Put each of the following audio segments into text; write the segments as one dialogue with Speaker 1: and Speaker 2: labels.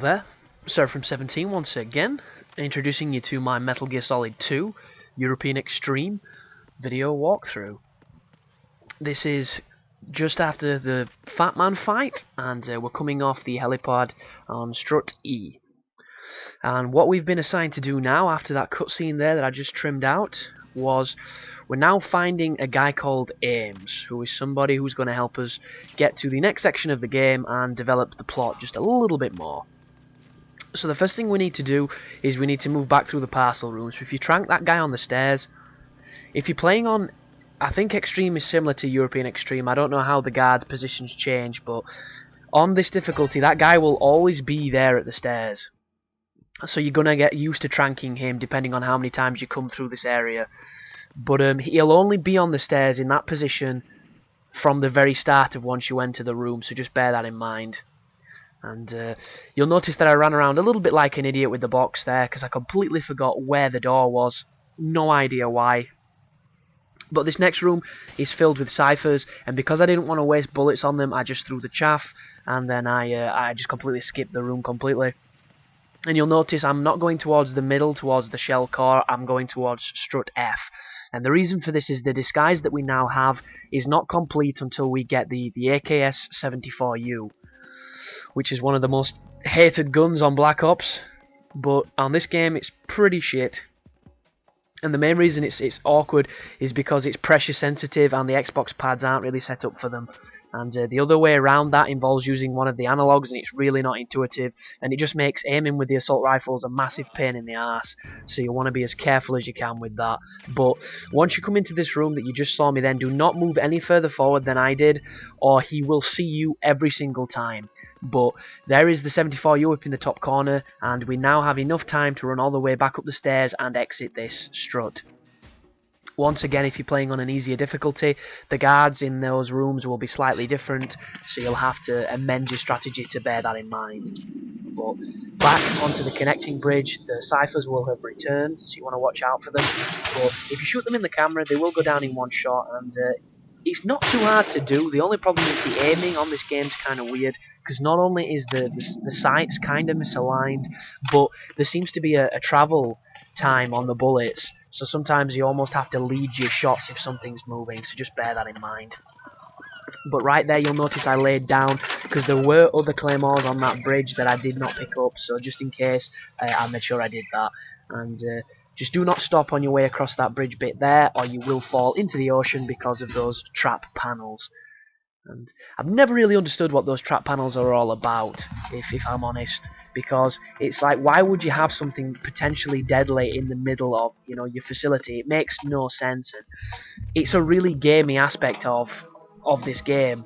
Speaker 1: there, Sir from 17 once again, introducing you to my Metal Gear Solid 2 European Extreme video walkthrough. This is just after the Fat Man fight, and we're coming off the helipad on Strut E. And what we've been assigned to do now, after that cutscene there that I just trimmed out, was we're now finding a guy called Ames, who is somebody who's going to help us get to the next section of the game and develop the plot just a little bit more. So the first thing we need to do is we need to move back through the parcel room. So if you trank that guy on the stairs, if you're playing on, I think Extreme is similar to European Extreme. I don't know how the guard's positions change, but on this difficulty, that guy will always be there at the stairs. So you're going to get used to tranking him depending on how many times you come through this area. But he'll only be on the stairs in that position from the very start of once you enter the room, so just bear that in mind. And you'll notice that I ran around a little bit like an idiot with the box there, because I completely forgot where the door was. No idea why. But this next room is filled with ciphers, and because I didn't want to waste bullets on them, I just threw the chaff, and then I just completely skipped the room completely. And you'll notice I'm not going towards the middle, towards the shell core, I'm going towards Strut F. And the reason for this is the disguise that we now have is not complete until we get the AKS-74U, which is one of the most hated guns on Black Ops, but on this game it's pretty shit. And the main reason it's awkward is because it's pressure sensitive and the Xbox pads aren't really set up for them. And the other way around that involves using one of the analogs, and it's really not intuitive, and it just makes aiming with the assault rifles a massive pain in the arse. So you want to be as careful as you can with that. But once you come into this room that you just saw me then, do not move any further forward than I did, or he will see you every single time. But there is the 74U up in the top corner, and we now have enough time to run all the way back up the stairs and exit this strut. Once again, if you're playing on an easier difficulty, the guards in those rooms will be slightly different, so you'll have to amend your strategy to bear that in mind. But back onto the connecting bridge, the ciphers will have returned, so you want to watch out for them. But if you shoot them in the camera, they will go down in one shot, and it's not too hard to do. The only problem is the aiming on this game's kind of weird, because not only is the sights kind of misaligned, but there seems to be a travel time on the bullets, so sometimes you almost have to lead your shots if something's moving, so just bear that in mind. But right there you'll notice I laid down, because there were other claymores on that bridge that I did not pick up, so just in case I made sure I did that. And just do not stop on your way across that bridge bit there, or you will fall into the ocean because of those trap panels. And I've never really understood what those trap panels are all about, if I'm honest, because it's like, why would you have something potentially deadly in the middle of, you know, your facility? It makes no sense, and it's a really gamey aspect of this game.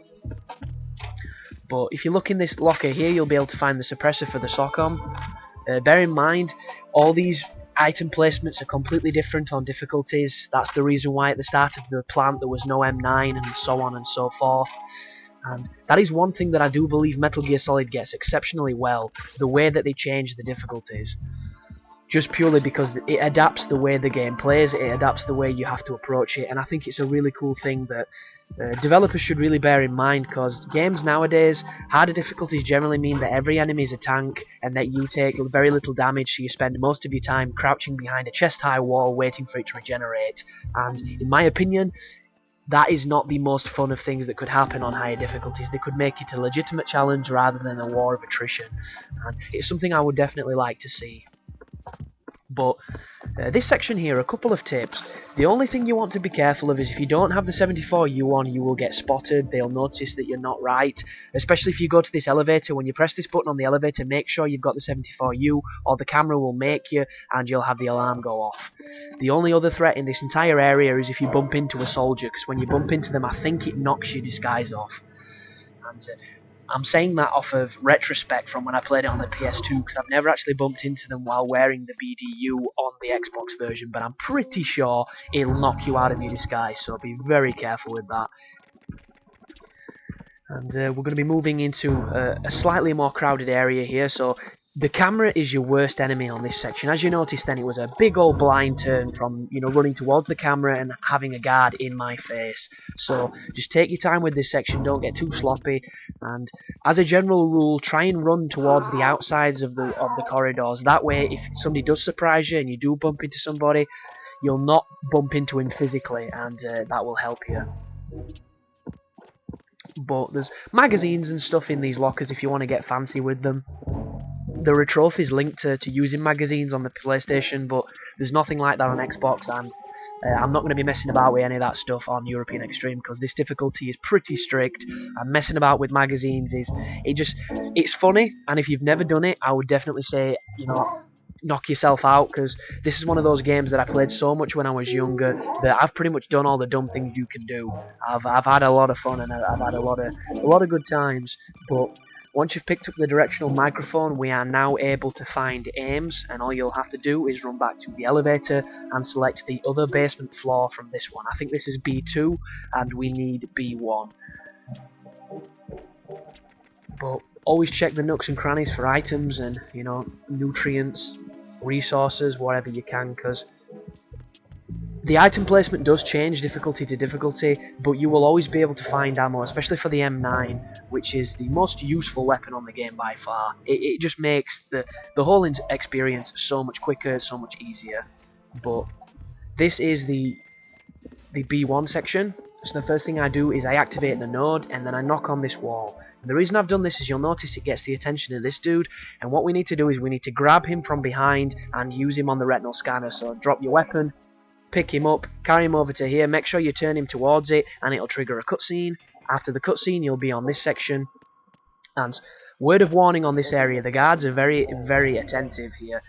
Speaker 1: But if you look in this locker here, you'll be able to find the suppressor for the SOCOM. Bear in mind, all these item placements are completely different on difficulties. That's the reason why at the start of the plant there was no M9 and so on and so forth. And that is one thing that I do believe Metal Gear Solid gets exceptionally well, the way that they change the difficulties. Just purely because it adapts the way the game plays, it adapts the way you have to approach it, and I think it's a really cool thing that developers should really bear in mind, because games nowadays, harder difficulties generally mean that every enemy is a tank, and that you take very little damage, so you spend most of your time crouching behind a chest-high wall waiting for it to regenerate. And in my opinion, that is not the most fun of things that could happen on higher difficulties. They could make it a legitimate challenge rather than a war of attrition, and it's something I would definitely like to see. But this section here, a couple of tips. The only thing you want to be careful of is if you don't have the 74U on, you will get spotted. They'll notice that you're not right, especially if you go to this elevator. When you press this button on the elevator, make sure you've got the 74U, or the camera will make you and you'll have the alarm go off. The only other threat in this entire area is if you bump into a soldier, because when you bump into them, I think it knocks your disguise off. And I'm saying that off of retrospect from when I played it on the PS2, because I've never actually bumped into them while wearing the BDU on the Xbox version, but I'm pretty sure it'll knock you out of your disguise, so be very careful with that. And we're going to be moving into a slightly more crowded area here, so The camera is your worst enemy on this section. As you noticed then, it was a big old blind turn from, running towards the camera and having a guard in my face. So just take your time with this section, don't get too sloppy, and as a general rule, try and run towards the outsides of the corridors. That way, if somebody does surprise you and you do bump into somebody, you'll not bump into him physically, and that will help you. But there's magazines and stuff in these lockers if you want to get fancy with them. There are trophies linked to using magazines on the PlayStation, but there's nothing like that on Xbox, and I'm not going to be messing about with any of that stuff on European Extreme because this difficulty is pretty strict, and messing about with magazines it's funny, and if you've never done it, I would definitely say, knock yourself out, because this is one of those games that I played so much when I was younger that I've pretty much done all the dumb things you can do. I've had a lot of fun, and I've had a lot of good times, but once you've picked up the directional microphone, we are now able to find Ames, and all you'll have to do is run back to the elevator and select the other basement floor from this one. I think this is B2, and we need B1. But always check the nooks and crannies for items and, nutrients, resources, whatever you can, because the item placement does change difficulty to difficulty, but you will always be able to find ammo, especially for the M9, which is the most useful weapon on the game by far. It just makes the whole experience so much quicker, so much easier. But this is the B1 section, so the first thing I do is I activate the node, and then I knock on this wall. And the reason I've done this is you'll notice it gets the attention of this dude, and what we need to do is we need to grab him from behind and use him on the retinal scanner. So drop your weapon, pick him up, carry him over to here, make sure you turn him towards it, and it'll trigger a cutscene. After the cutscene, you'll be on this section. And word of warning on this area, the guards are very, very attentive here.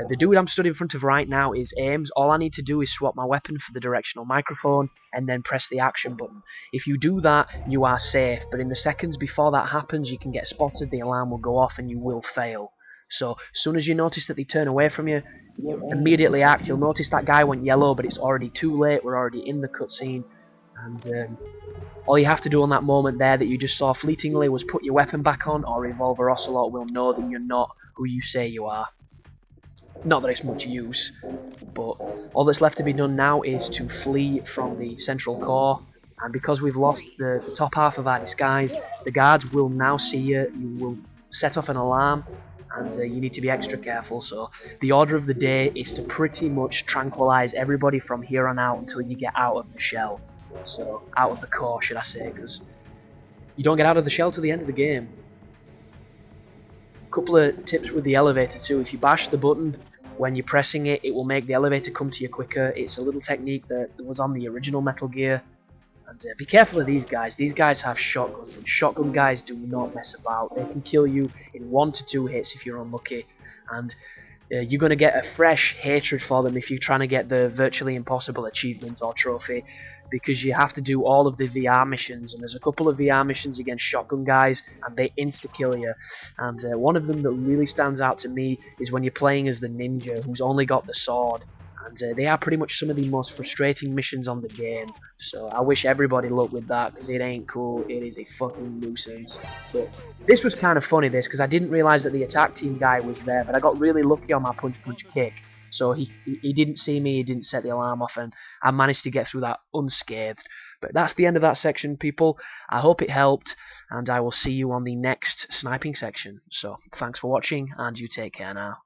Speaker 1: The dude I'm stood in front of right now is Ames. All I need to do is swap my weapon for the directional microphone and then press the action button. If you do that, you are safe, but in the seconds before that happens, you can get spotted, the alarm will go off, and you will fail. So, as soon as you notice that they turn away from you, immediately act. You'll notice that guy went yellow, but it's already too late, we're already in the cutscene, and all you have to do on that moment there that you just saw fleetingly was put your weapon back on, or Revolver Ocelot will know that you're not who you say you are. Not that it's much use, but all that's left to be done now is to flee from the central core, and because we've lost the top half of our disguise, the guards will now see you, you will set off an alarm, and you need to be extra careful. So the order of the day is to pretty much tranquilize everybody from here on out until you get out of the shell. So out of the core, should I say, because you don't get out of the shell to the end of the game. Couple of tips with the elevator too. If you bash the button when you're pressing it, it will make the elevator come to you quicker. It's a little technique that was on the original Metal Gear. And be careful of these guys. These guys have shotguns, and shotgun guys do not mess about. They can kill you in 1 to 2 hits if you're unlucky, and you're going to get a fresh hatred for them if you're trying to get the virtually impossible achievement or trophy, because you have to do all of the VR missions, and there's a couple of VR missions against shotgun guys, and they insta-kill you. And one of them that really stands out to me is when you're playing as the ninja who's only got the sword. And they are pretty much some of the most frustrating missions on the game, so I wish everybody luck with that, because it ain't cool, it is a fucking nuisance. But this was kind of funny, because I didn't realise that the attack team guy was there, but I got really lucky on my punch kick, so he didn't see me, he didn't set the alarm off, and I managed to get through that unscathed. But that's the end of that section, people. I hope it helped, and I will see you on the next sniping section. So, thanks for watching, and you take care now.